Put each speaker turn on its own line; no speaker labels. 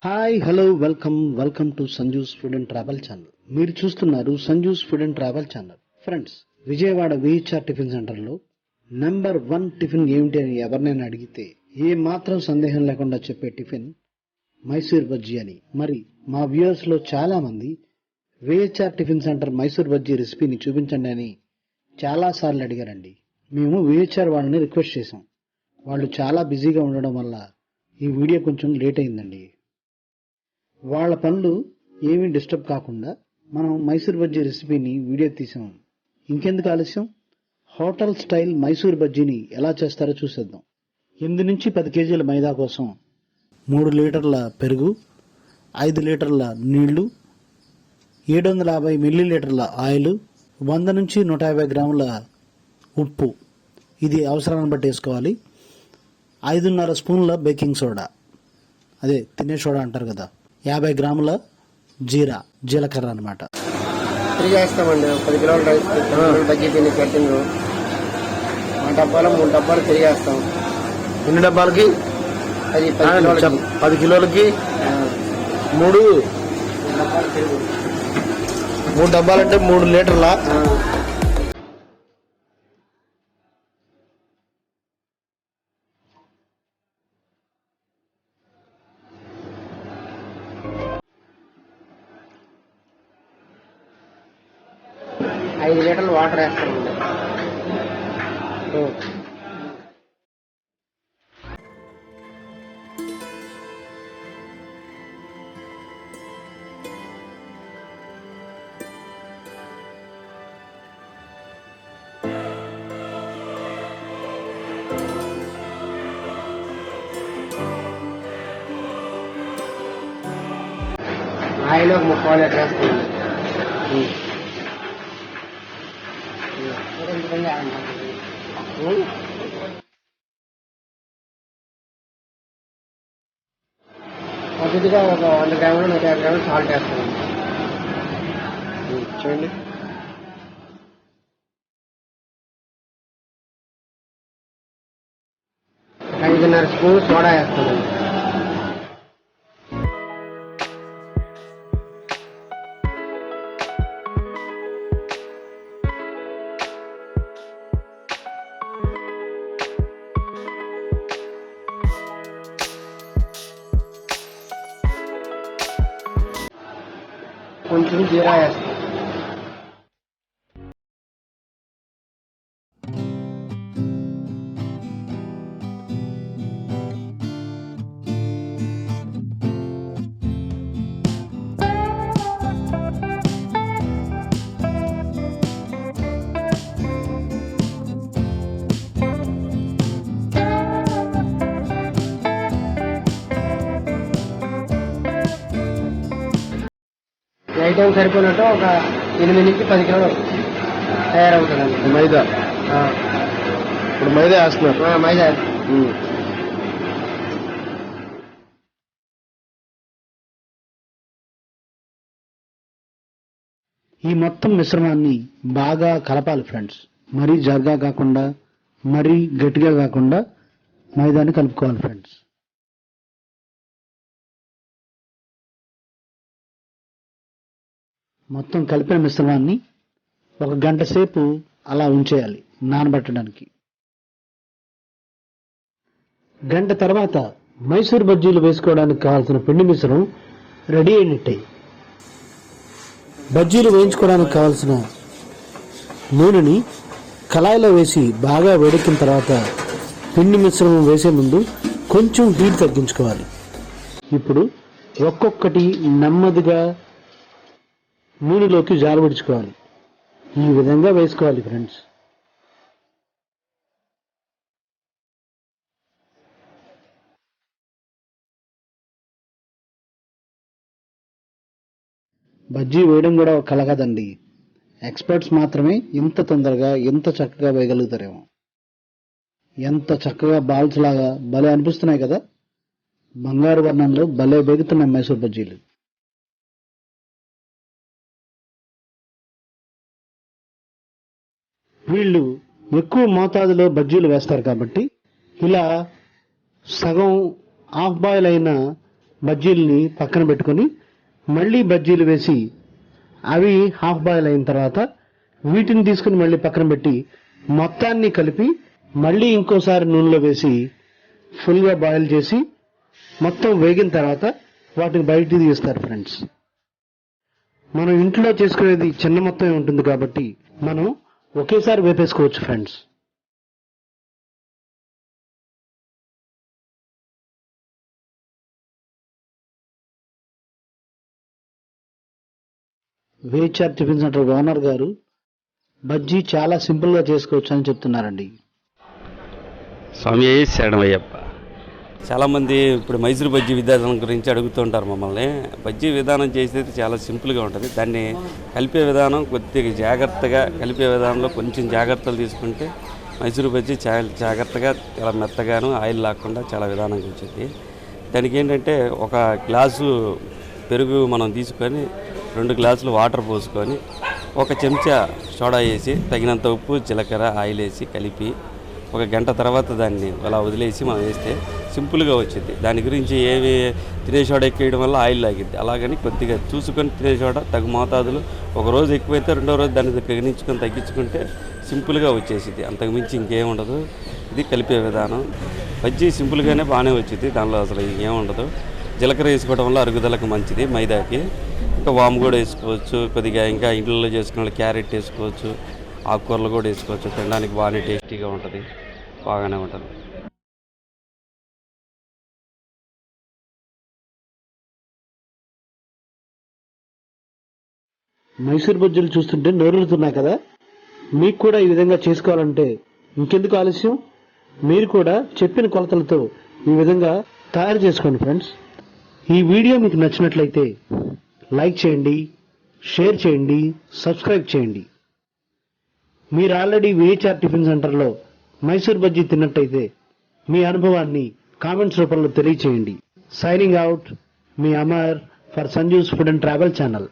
Hi hello welcome to Sanju's food and travel channel. మీరు చూస్తున్నారు Sanju's food and travel channel. Friends, Vijayawada VHR tiffin సెంటర్లో number 1 tiffin ఏమిటి అని ఎవరినైనా అడిగితే ఏ మాత్రం సందేహం లేకుండా చెప్పే టిఫిన్ మైసూర్ బజ్జీ అని. మరి మా వ్యూయర్స్ లో చాలా మంది VHR tiffin centre Mysore bajji రెసిపీని చూపించండి అని చాలా సార్లు అడిగారండి. మేము VHR వాళ్ళని రిక్వెస్ట్ చేశాం. వాళ్ళు చాలా బిజీగా ఉండడం వల్ల ఈ వీడియో కొంచెం లేట్ అయిందండి. వాళ్ళ పనులు ఏమీ డిస్టర్బ్ కాకుండా మనం మైసూర్ బజ్జీ రెసిపీని వీడియో తీసాం. ఇంకెందుకు ఆలస్యం, హోటల్ స్టైల్ మైసూర్ బజ్జీని ఎలా చేస్తారో చూసేద్దాం. 8 నుంచి 10 కేజీల మైదా కోసం 3 లీటర్ల పెరుగు, 5 లీటర్ల నీళ్లు, 750 మిల్లీలీటర్ల ఆయిల్, 100 నుంచి 150 గ్రాముల ఉప్పు, ఇది అవసరాన్ని బట్టి వేసుకోవాలి. 5.5 స్పూన్ల బేకింగ్ సోడా, అదే తినే సోడా అంటారు కదా, 50 గ్రాముల జీలకర్ర అనమాట.
తిరిగేస్తామండి. 10 కిలోల రైస్, 10 కిలోల బజ్జీ పిండి కట్టింగ్, మా డబ్బాలో 3 డబ్బాలు తిరిగేస్తాం.
ఎన్ని డబ్బాలకి? 10 కిలోలకి 3 డబ్బాలంటే 3 లీటర్ల.
ఐదు లీటర్లు వాటర్ వేస్తామండి. ఆయిల్ ఒక 30 లీటర్ వేస్తామండి. కొద్దిగా ఒక 100 గ్రాములు 150 గ్రాములు సాల్ట్ వేస్తాం. చూడండి, 5.5 స్పూన్ సోడా వేస్తామండి. కొంచెం జీరా వేస్తాం. ఐటమ్ సరిపోయినట్టు ఒక 8 నుంచి 10 కిలోలు తయారవుతుందండి
మైదా. ఇప్పుడు మైదా వేస్తున్నారు.
మైదా
ఈ మొత్తం మిశ్రమాన్ని బాగా కలపాలి ఫ్రెండ్స్. మరీ జగ్గా కాకుండా మరీ గట్టిగా కాకుండా మైదాని కలుపుకోవాలి ఫ్రెండ్స్. మొత్తం కలిపిన మిశ్రమాన్ని 1 గంట సేపు అలా ఉంచేయాలి నానబెట్టడానికి. గంట తర్వాత మైసూర్ బజ్జీలు వేసుకోవడానికి కావాల్సిన పిండి మిశ్రమం రెడీ అయినట్టే. బజ్జీలు వేయించుకోవడానికి కావాల్సిన నూనెని కళాయిలో వేసి బాగా వేడెక్కిన తర్వాత పిండి మిశ్రమం వేసే ముందు కొంచెం హీట్ తగ్గించుకోవాలి. ఇప్పుడు ఒక్కొక్కటి నెమ్మదిగా నూనెలోకి జారబెట్టుకోవాలి. ఈ విధంగా వేసుకోవాలి ఫ్రెండ్స్. బజ్జీ వేయడం కూడా ఒక కళ కదండి. ఎక్స్పర్ట్స్ మాత్రమే ఇంత తొందరగా ఎంత చక్కగా వేయగలుగుతారేమో. ఎంత చక్కగా బాల్స్ లాగా భలే అనిపిస్తున్నాయి కదా. బంగారు వర్ణంలో భలే వేగుతున్నాయి మైసూర్ బజ్జీలు. వీళ్ళు ఎక్కువ మోతాదులో బజ్జీలు వేస్తారు కాబట్టి ఇలా సగం హాఫ్ బాయిల్ అయిన బజ్జీల్ని పక్కన పెట్టుకొని మళ్ళీ బజ్జీలు వేసి అవి హాఫ్ బాయిల్ అయిన తర్వాత వీటిని తీసుకుని మళ్ళీ పక్కన పెట్టి మొత్తాన్ని కలిపి మళ్ళీ ఇంకోసారి నూనెలో వేసి ఫుల్గా బాయిల్ చేసి మొత్తం వేగిన తర్వాత వాటిని బయటికి తీస్తారు ఫ్రెండ్స్. మనం ఇంట్లో చేసుకునేది చిన్న మొత్తమే ఉంటుంది కాబట్టి మనం ఒకేసారి వేపేసుకోవచ్చు friends. VHR tiffin center owner గారు బజ్జీ చాలా సింపుల్ గా చేసుకోవచ్చు అని చెప్తున్నారండి.
స్వామి శరణమయ్యప్ప. చాలామంది ఇప్పుడు మైసూర్ బజ్జీ విధానం గురించి అడుగుతుంటారు మమ్మల్ని. బజ్జీ విధానం చేసేది చాలా సింపుల్గా ఉంటుంది. దాన్ని కలిపే విధానం కొద్దిగా జాగ్రత్తగా కలిపే విధానంలో కొంచెం జాగ్రత్తలు తీసుకుంటే మైసూర్ బజ్జీ చాలా జాగ్రత్తగా చాలా మెత్తగాను ఆయిల్ లాక్కుండా చాలా విధానంగా వచ్చింది. దానికి ఏంటంటే ఒక గ్లాసు పెరుగు మనం తీసుకొని 2 గ్లాసులు వాటర్ పోసుకొని 1 చెంచా సోడా వేసి తగినంత ఉప్పు జీలకర్ర ఆయిల్ వేసి కలిపి 1 గంట తర్వాత దాన్ని అలా వదిలేసి మనం వేస్తే సింపుల్గా వచ్చింది. దాని గురించి ఏవి తినే సోడా ఎక్కువేయడం వల్ల ఆయిల్ లాగిద్ది. అలాగని కొద్దిగా చూసుకొని తినే సోడా తగు మోతాదులు, 1 రోజు ఎక్కువైతే 2వ రోజు దాన్ని గణించుకొని తగ్గించుకుంటే సింపుల్గా వచ్చేసింది. అంతకుమించి ఇంకేం ఉండదు. ఇది కలిపే విధానం. బజ్జీ సింపుల్గానే బాగానే వచ్చింది. దానిలో అసలు ఇంకేం ఉండదు. జీలకర్ర వేసుకోవడం వల్ల అరుగుదలకు మంచిది. మైదాకి ఇంకా వాము కూడా వేసుకోవచ్చు. కొద్దిగా ఇంకా ఇంట్లో చేసుకునే వాళ్ళు క్యారెట్ వేసుకోవచ్చు, ఆకుకూరలు కూడా వేసుకోవచ్చు. తినడానికి బాగానే టేస్టీగా ఉంటుంది, బాగానే ఉంటుంది.
మైసూర్ బజ్జీలు చూస్తుంటే నోరుతున్నాయి కదా. మీకు కూడా ఈ విధంగా చేసుకోవాలంటే ఇంకెందుకు ఆలస్యం, మీరు కూడా చెప్పిన కొలతలతో ఈ విధంగా తయారు చేసుకోండి ఫ్రెండ్స్. ఈ వీడియో మీకు నచ్చినట్లయితే లైక్ చేయండి, షేర్ చేయండి, సబ్స్క్రైబ్ చేయండి. మీరు ఆల్రెడీ VHR టిఫిన్ సెంటర్లో మైసూర్ బజ్జీ తిన్నట్టయితే మీ అనుభవాన్ని కామెంట్స్ రూపంలో తెలియచేయండి. Signing out, me Amar for Sanju's food and travel channel.